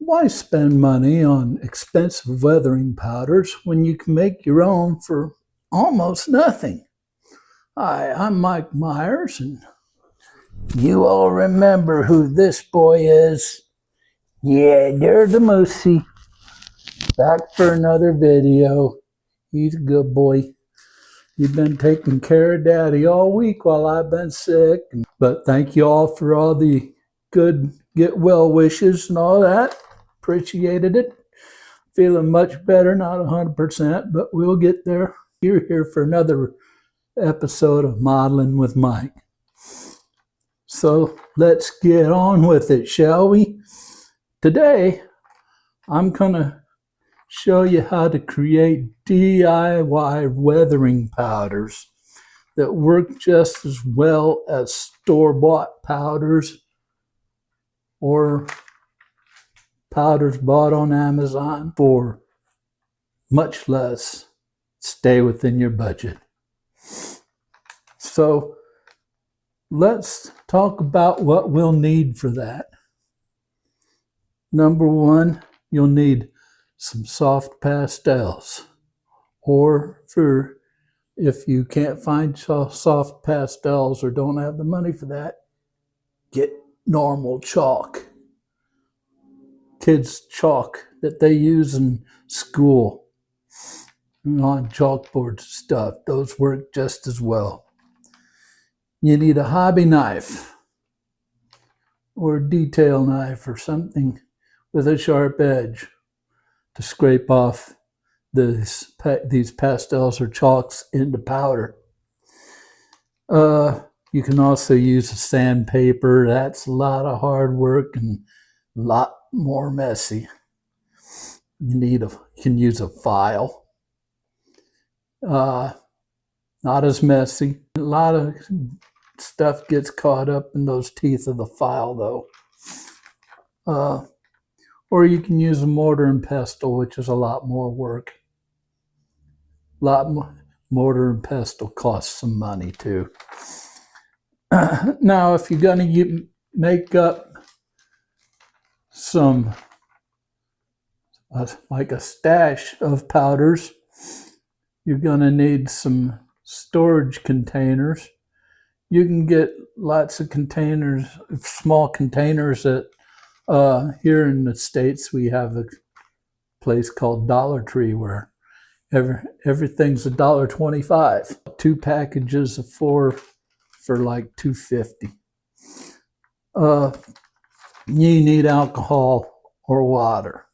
Why spend money on expensive weathering powders when you can make your own for almost nothing? Hi, I'm Mike Myers, and you all remember who this boy is. Yeah, there's the Moosey. Back for another video. He's a good boy. You've been taking care of Daddy all week while I've been sick. But thank you all for all the good get well wishes and all that. Appreciated it. Feeling much better, not 100%, but we'll get there. You're here for another episode of Modeling with Mike. So let's get on with it, shall we? Today, I'm going to show you how to create DIY weathering powders that work just as well as store-bought powders or powders bought on Amazon for much less. Stay within your budget. So let's talk about what we'll need for that. Number one, you'll need some soft pastels, or if you can't find soft pastels or don't have the money for that, get normal chalk. Kids' chalk that they use in school on chalkboards and stuff. Those work just as well. You need a hobby knife or a detail knife or something with a sharp edge to scrape off these pastels or chalks into powder. You can also use a sandpaper. That's a lot of hard work and a lot more messy. You can use a file. Not as messy. A lot of stuff gets caught up in those teeth of the file, though. Or you can use a mortar and pestle, which is a lot more work. Mortar and pestle costs some money too. Now, if you're going to make up some like a stash of powders, you're going to need some storage containers. You can get lots of containers, small containers at here in the States. We have a place called Dollar Tree where everything's $1.25. 2 packages of 4 for like $2.50. You need alcohol or water.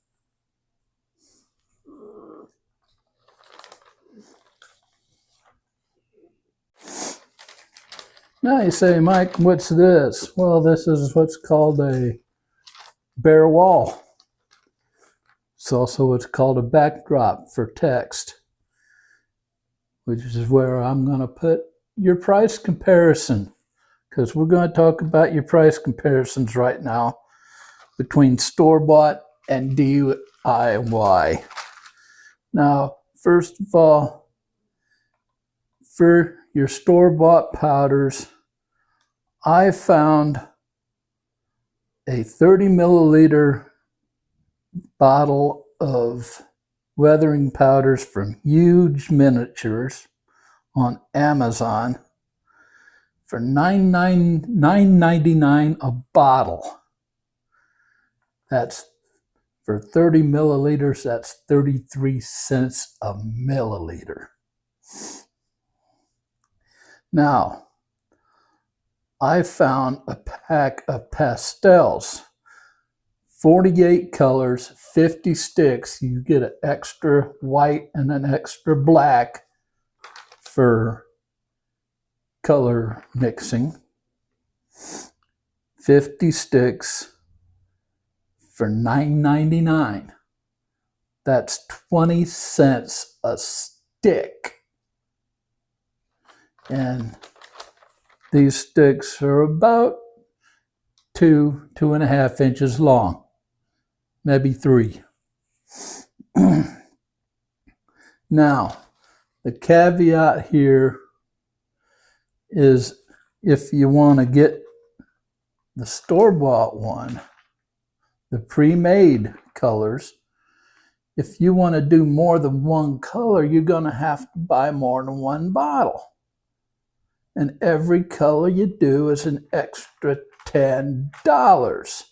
Now you say, Mike, what's this? Well, this is what's called a bare wall. It's also what's called a backdrop for text, which is where I'm going to put your price comparison, because we're going to talk about your price comparisons right now between store-bought and DIY. Now, first of all, for your store-bought powders, I found a 30 milliliter bottle of weathering powders from Huge Miniatures on Amazon for $9.99 a bottle. That's for 30 milliliters, that's 33 cents a milliliter. Now, I found a pack of pastels, 48 colors, 50 sticks. You get an extra white and an extra black for color mixing. 50 sticks for $9.99. That's 20 cents a stick. And these sticks are about 2.5 inches long, maybe 3. Now, the caveat here is if you want to get the store-bought one, the pre-made colors, if you want to do more than one color, you're going to have to buy more than one bottle. And every color you do is an extra $10.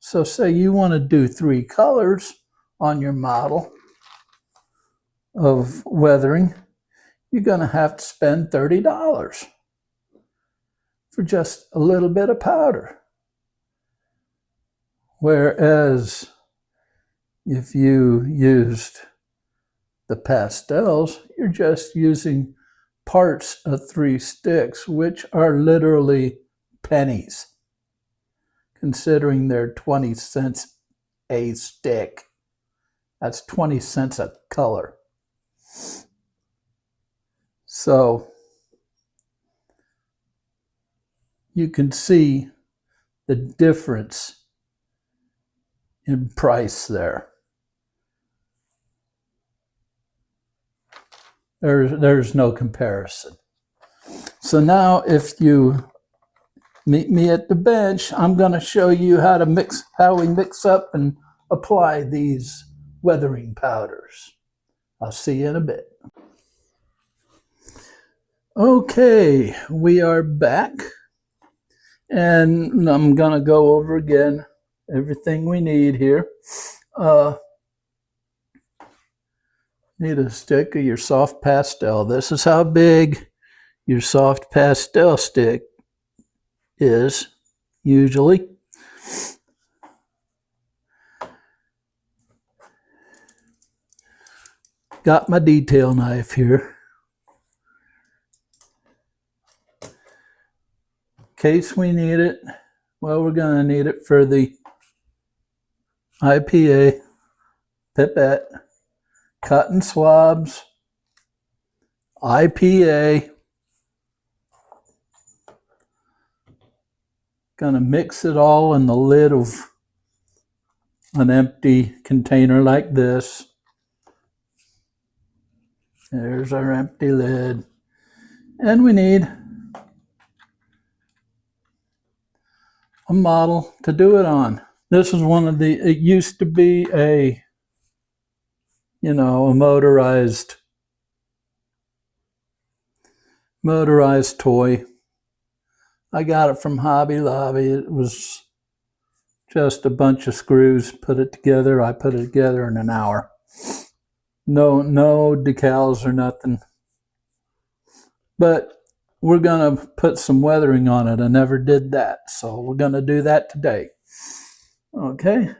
So say you want to do 3 colors on your model of weathering, you're going to have to spend $30 for just a little bit of powder. Whereas if you used the pastels, you're just using parts of 3 sticks, which are literally pennies, considering they're 20 cents a stick. That's 20 cents a color. So you can see the difference in price there. There's no comparison. So now if you meet me at the bench, I'm going to show you how we mix up and apply these weathering powders. I'll see you in a bit. Okay, we are back, and I'm going to go over again everything we need here. Need a stick of your soft pastel. This is how big your soft pastel stick is, usually. Got my detail knife here. In case we need it, well, we're going to need it for the IPA, pipette, cotton swabs, IPA. Gonna mix it all in the lid of an empty container like this. There's our empty lid. And we need a model to do it on. This is one of the, it used to be a motorized toy. I got it from Hobby Lobby. It was just a bunch of screws, put it together. I put it together in an hour. No decals or nothing. But we're going to put some weathering on it. I never did that, so we're going to do that today. Okay,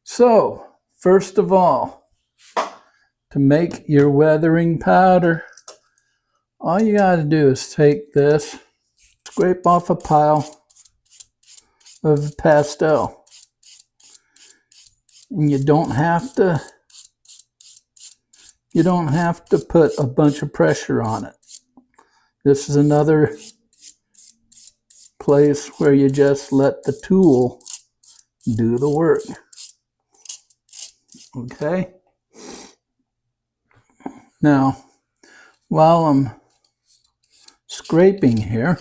so first of all, to make your weathering powder, all you got to do is take this, scrape off a pile of pastel. And you don't have to put a bunch of pressure on it. This is another place where you just let the tool do the work. Okay? Now, while I'm scraping here,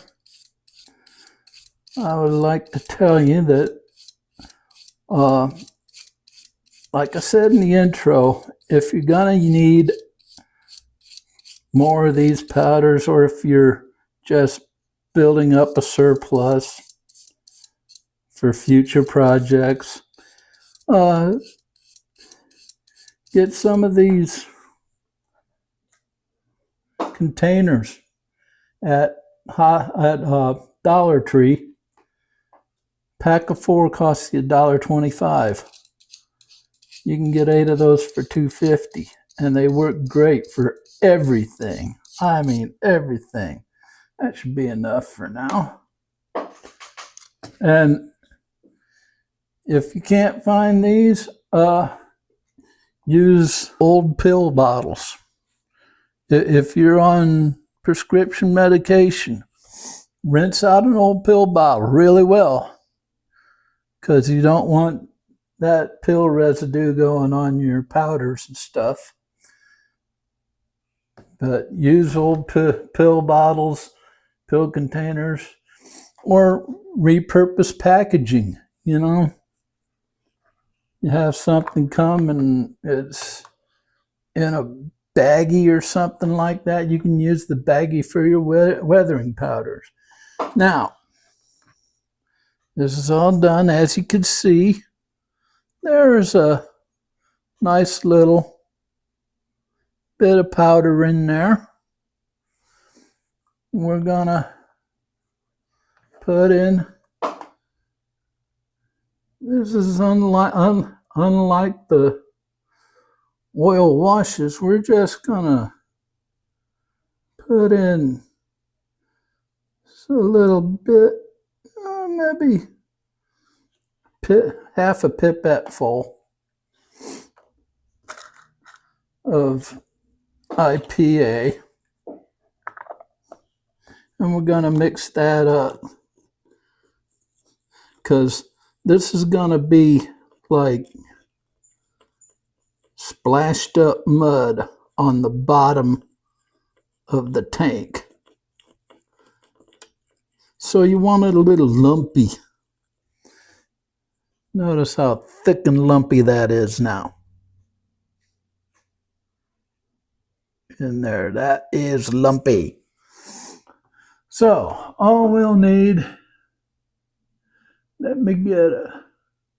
I would like to tell you that, like I said in the intro, if you're gonna need more of these powders, or if you're just building up a surplus for future projects, get some of these containers at Dollar Tree. Pack of 4 costs you $1.25. You can get 8 of those for $2.50, and they work great for everything. I mean everything. That should be enough for now. And if you can't find these, use old pill bottles. If you're on prescription medication, rinse out an old pill bottle really well, because you don't want that pill residue going on your powders and stuff. But use old pill bottles, pill containers, or repurpose packaging, you have something come and it's in a baggie or something like that, you can use the baggie for your weathering powders. Now, this is all done. As you can see, there's a nice little bit of powder in there. We're gonna put in, this is unlike the oil washes, we're just gonna put in a little bit, maybe half a pipette full of IPA, and we're gonna mix that up because this is gonna be like splashed up mud on the bottom of the tank. So you want it a little lumpy. Notice how thick and lumpy that is now. In there, that is lumpy. So all we'll need, let me get a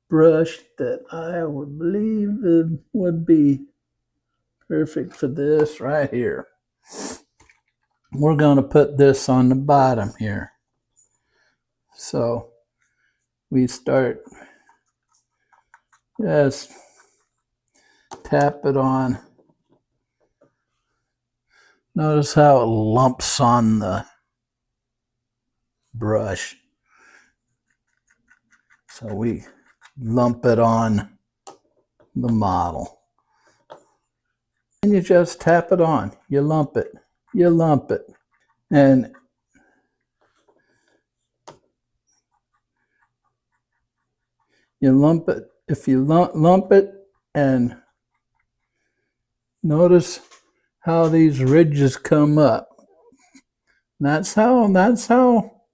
brush that I would believe would be perfect for this right here. We're going to put this on the bottom here. So we start, just tap it on. Notice how it lumps on the brush. So we lump it on the model. And you just tap it on. You lump it. You lump it. And you lump it. If you lump it, and notice how these ridges come up. That's how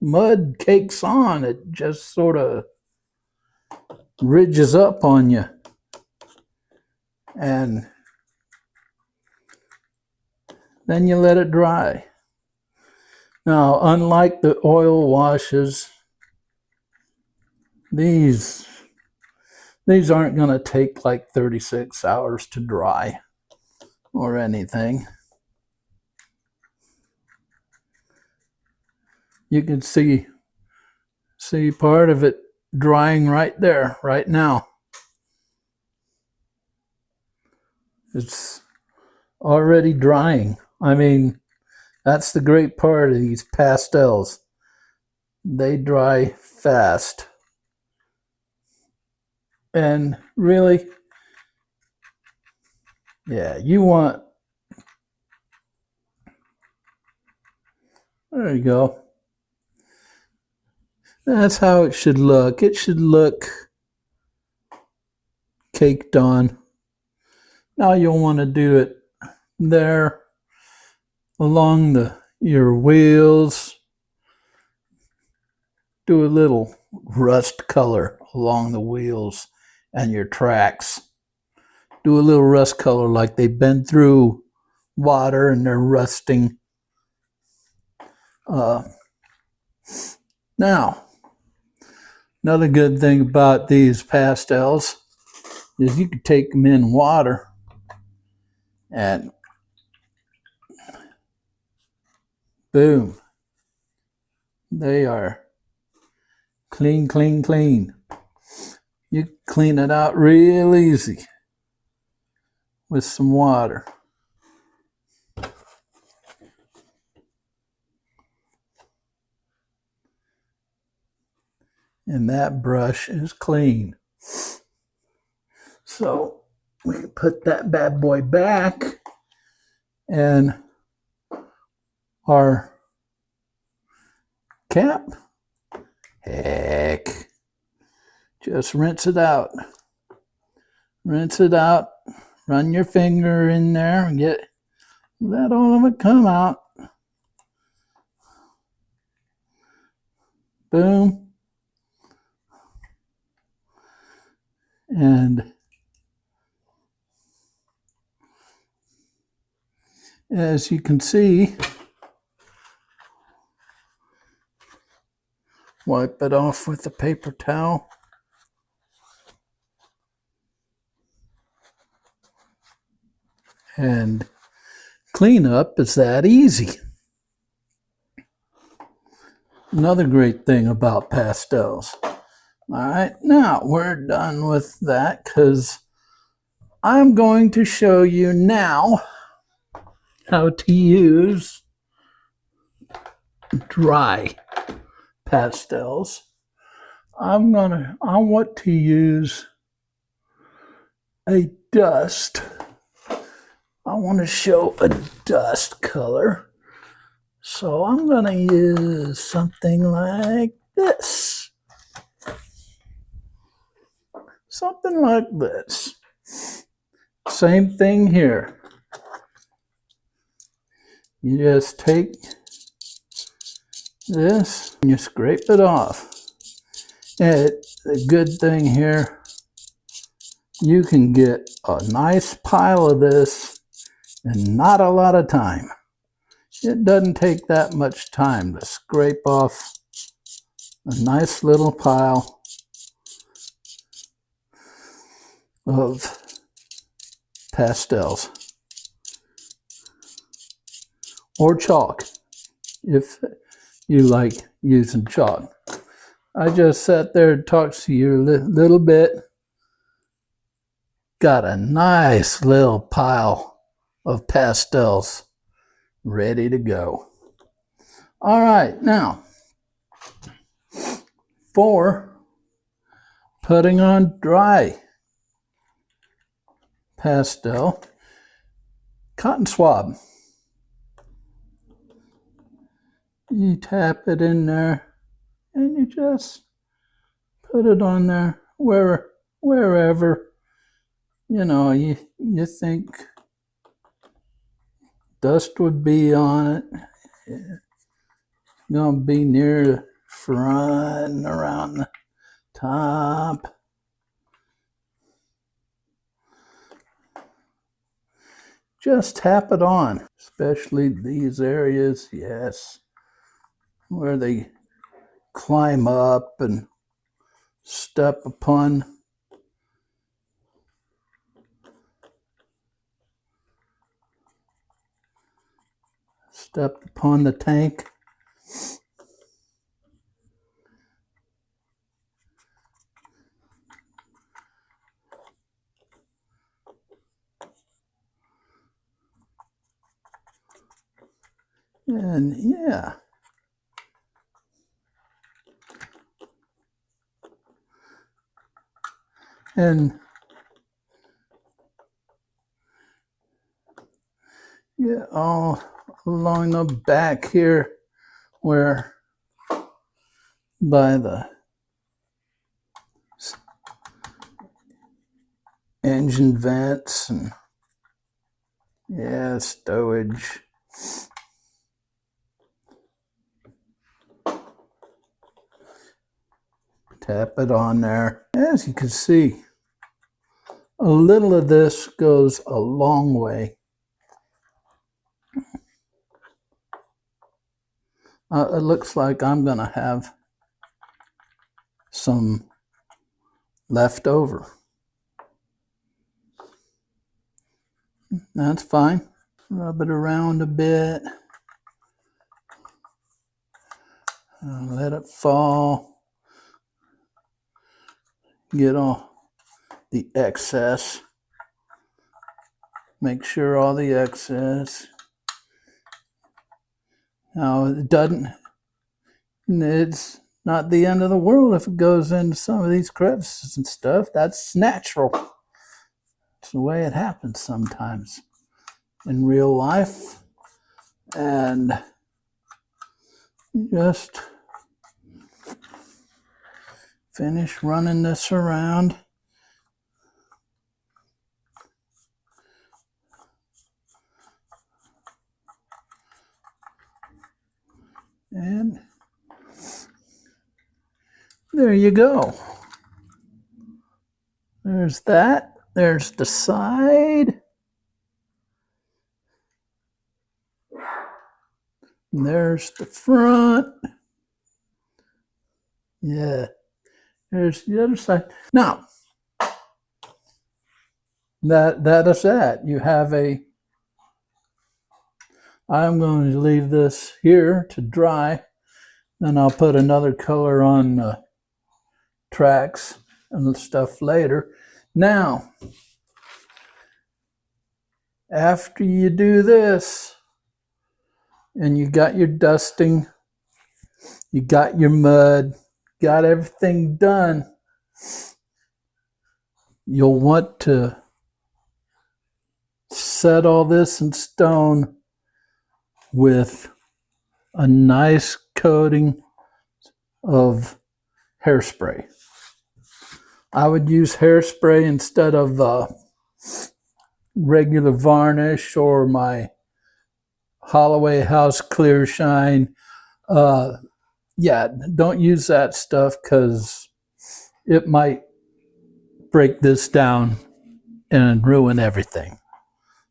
mud cakes on. It just sort of ridges up on you. And then you let it dry. Now, unlike the oil washes, these aren't going to take like 36 hours to dry or anything. You can see part of it drying right there, right now. It's already drying. I mean, that's the great part of these pastels. They dry fast. And really, yeah, you want, there you go. That's how it should look. It should look caked on. Now you'll want to do it there along your wheels. Do a little rust color along the wheels and your tracks. Do a little rust color like they've been through water and they're rusting. Now, another good thing about these pastels is you can take them in water and boom, they are clean, clean, clean. You clean it out real easy with some water. And that brush is clean. So we can put that bad boy back, and our cap, heck, just rinse it out. Rinse it out. Run your finger in there and let all of it come out. Boom. And As you can see, wipe it off with a paper towel. And cleanup is that easy. Another great thing about pastels. All right, now we're done with that because I'm going to show you now how to use dry pastels. I want to use a dust. I want to show a dust color. So I'm going to use something like this. Something like this. Same thing here. You just take this and you scrape it off. And the good thing here, you can get a nice pile of this in not a lot of time. It doesn't take that much time to scrape off a nice little pile of pastels or chalk if you like using chalk. I just sat there and talked to you a little bit. Got a nice little pile of pastels ready to go. All right, now for putting on dry pastel, cotton swab. You tap it in there and you just put it on there wherever you know you think dust would be on it. It's gonna be near the front and around the top. Just tap it on, especially these areas, yes, where they climb up and step upon. Step upon the tank. And yeah. And yeah, all along the back here where by the engine vents and yeah, stowage. Tap it on there. As you can see, a little of this goes a long way. It looks like I'm going to have some left over. That's fine. Rub it around a bit. Let it fall. Get all the excess. Make sure all the excess. Now it's not the end of the world if it goes into some of these crevices and stuff. That's natural. It's the way it happens sometimes in real life. And just finish running this around. And there you go. There's that. There's the side. And there's the front. Yeah, there's the other side. Now, that is that. You have a, I'm going to leave this here to dry. Then I'll put another color on the tracks and stuff later. Now, after you do this, and you got your dusting, you got your mud, got everything done, you'll want to set all this in stone with a nice coating of hairspray. I would use hairspray instead of regular varnish or my Holloway House Clear Shine. Yeah, don't use that stuff because it might break this down and ruin everything.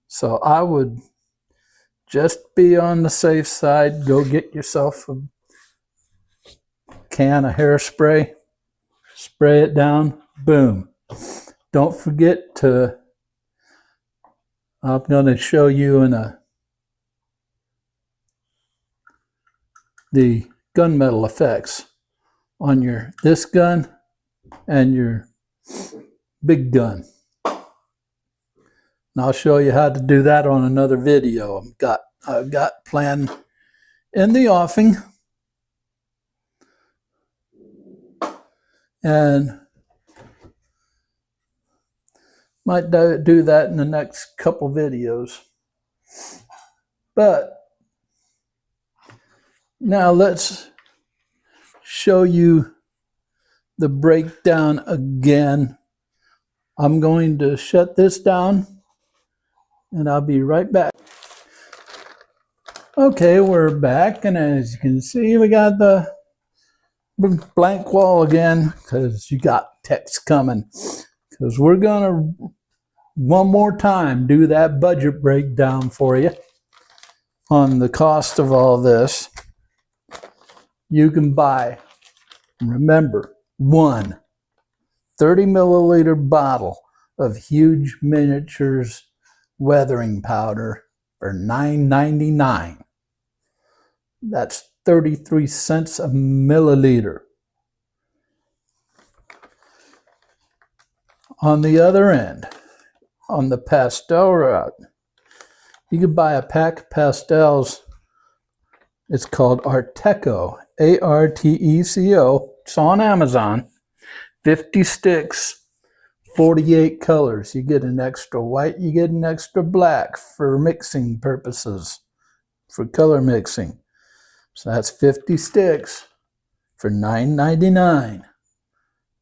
So I would just be on the safe side. Go get yourself a can of hairspray, spray it down, boom. Don't forget to, I'm going to show you in the gunmetal effects on this gun and your big gun. And I'll show you how to do that on another video. I've got planned in the offing. And might do that in the next couple videos. But now let's show you the breakdown again. I'm going to shut this down and I'll be right back. Okay, we're back, and as you can see, we got the blank wall again because you got text coming. Because we're gonna one more time do that budget breakdown for you on the cost of all this. You can buy, remember, one 30 milliliter bottle of Huge Miniatures weathering powder for $9.99. That's 33 cents a milliliter. On the other end, on the pastel route, you could buy a pack of pastels. It's called Arteco, A-R-T-E-C-O. It's on Amazon. 50 sticks, 48 colors. You get an extra white, you get an extra black for mixing purposes, for color mixing. So that's 50 sticks for $9.99.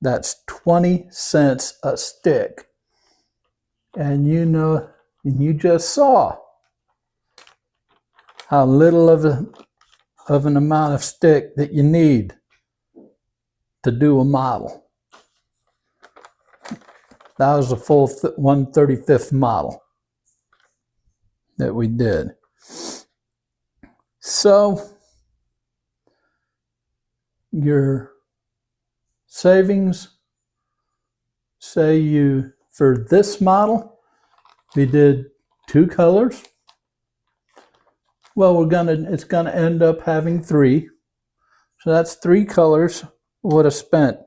That's 20 cents a stick. And you know, and you just saw how little of an amount of stick that you need to do a model. That was a full 1/35th model that we did. So your savings, say you, for this model, we did 2 colors. Well, it's gonna end up having 3. So that's 3 colors. Would have spent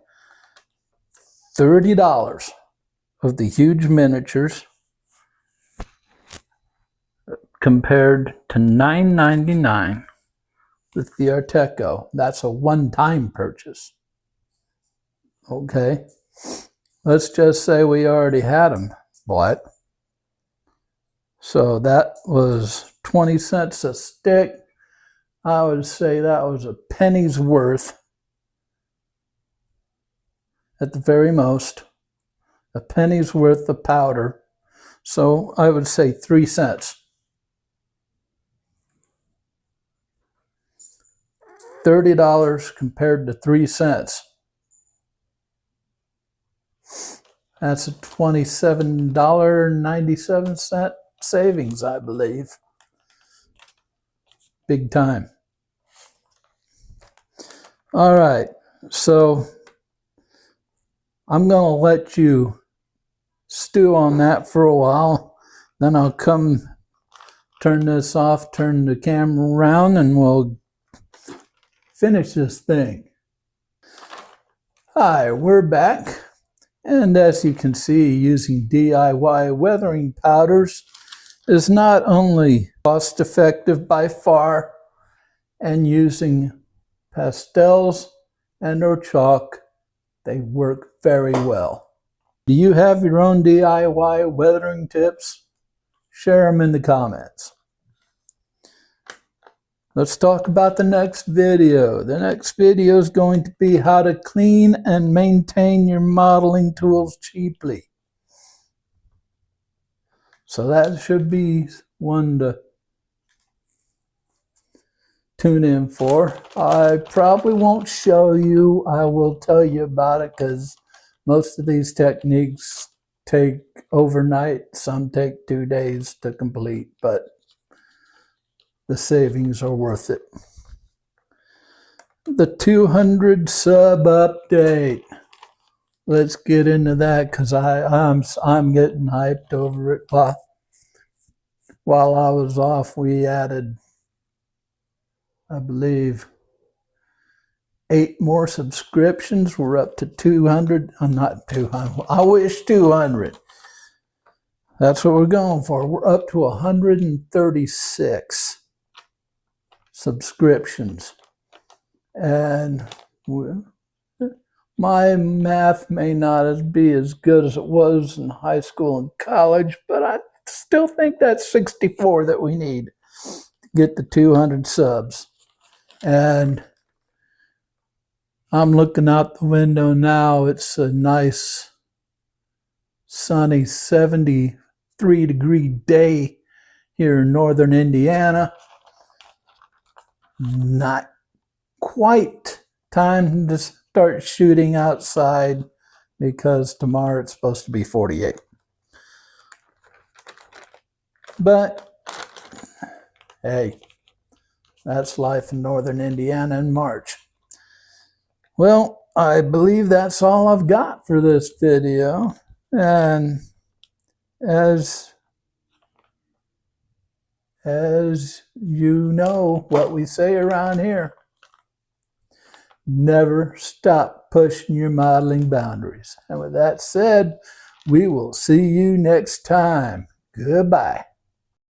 $30 of the Huge Miniatures compared to $9.99 with the Arteco. That's a one-time purchase. Okay, let's just say we already had them bought. So that was 20 cents a stick. I would say that was a penny's worth at the very most. A penny's worth of powder. So I would say 3 cents. $30 compared to 3 cents. That's a $27.97 savings, I believe. Big time. All right, so I'm going to let you stew on that for a while. Then I'll come turn this off, turn the camera around, and we'll finish this thing. Hi, we're back. And as you can see, using DIY weathering powders is not only cost effective by far, and using pastels and or chalk, they work very well. Do you have your own DIY weathering tips? Share them in the comments. Let's talk about the next video. The next video is going to be how to clean and maintain your modeling tools cheaply. So that should be one to tune in for. I probably won't show you. I will tell you about it because most of these techniques take overnight. Some take 2 days to complete, but the savings are worth it. The 200 sub update. Let's get into that because I'm getting hyped over it. While I was off, we added, I believe, 8 more subscriptions. We're up to 200. I'm not 200. I wish 200. That's what we're going for. We're up to 136 subscriptions. And my math may not be as good as it was in high school and college, but I still think that's 64 that we need to get the 200 subs. And I'm looking out the window now. It's a nice, sunny 73-degree day here in northern Indiana. Not quite time to start shooting outside because tomorrow it's supposed to be 48. But hey, that's life in northern Indiana in March. Well, I believe that's all I've got for this video. And as you know what we say around here, never stop pushing your modeling boundaries. And with that said, we will see you next time. Goodbye.